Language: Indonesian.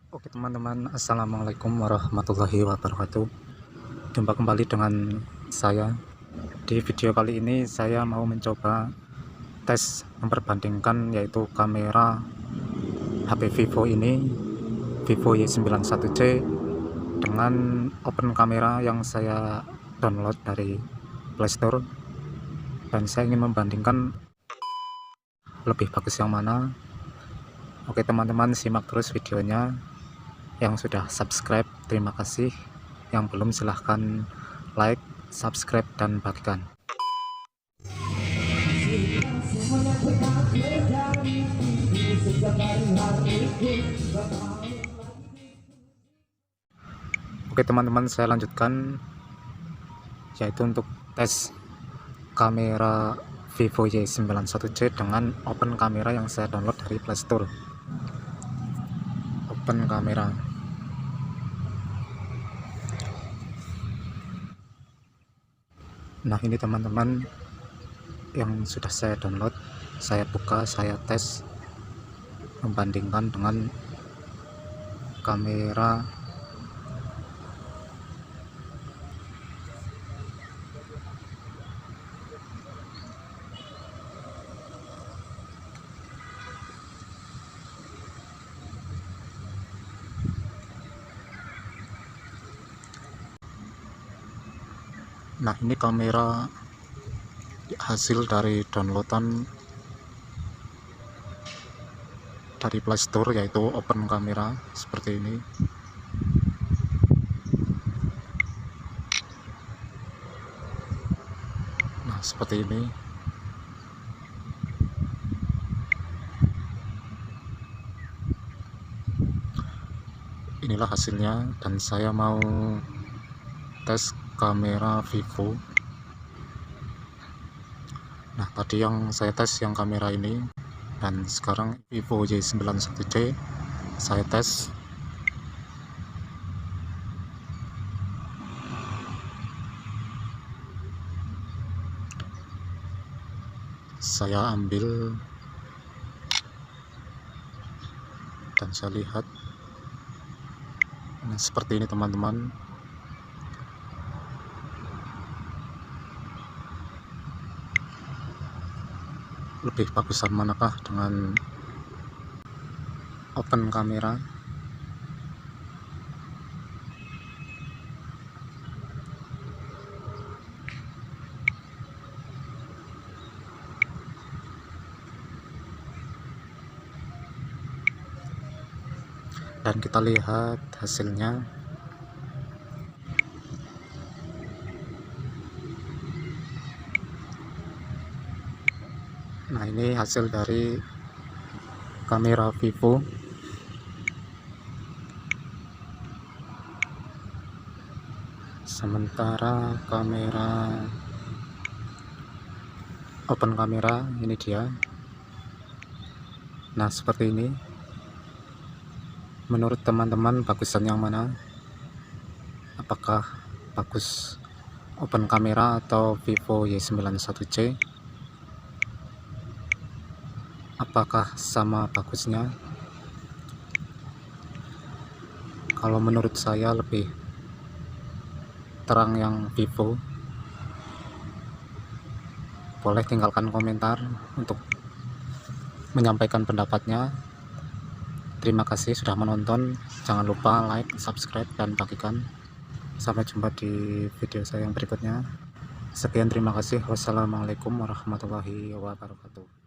Oke teman-teman, assalamualaikum warahmatullahi wabarakatuh. Jumpa kembali dengan saya. Di video kali ini saya mau mencoba tes memperbandingkan yaitu kamera HP Vivo ini, Vivo Y91C, dengan open kamera yang saya download dari Playstore, dan saya ingin membandingkan lebih bagus yang mana. Oke teman-teman, simak terus videonya. Yang sudah subscribe, terima kasih. Yang belum, silahkan like, subscribe, dan bagikan. Oke teman-teman, saya lanjutkan, yaitu untuk tes kamera Vivo Y91C dengan open kamera yang saya download dari Playstore. Open kamera. Nah ini teman-teman yang sudah saya download, saya buka, saya tes, membandingkan dengan kamera Nah ini kamera hasil dari downloadan dari Playstore, yaitu open kamera seperti ini. Nah seperti ini. Inilah hasilnya, dan saya mau tes kamera Vivo. Nah tadi yang saya tes yang kamera ini, dan sekarang Vivo Y91C saya tes. Saya ambil dan saya lihat. Nah seperti ini teman-teman. Lebih bagusan manakah dengan open kamera? Dan kita lihat hasilnya. Nah ini hasil dari kamera Vivo. Sementara kamera open kamera ini dia. Nah seperti ini. Menurut teman-teman bagusan yang mana? Apakah bagus open kamera atau Vivo Y91C? Apakah sama bagusnya? Kalau menurut saya lebih terang yang Vivo. Boleh tinggalkan komentar untuk menyampaikan pendapatnya. Terima kasih sudah menonton. Jangan lupa like, subscribe, dan bagikan. Sampai jumpa di video saya yang berikutnya. Sekian, terima kasih. Wassalamualaikum warahmatullahi wabarakatuh.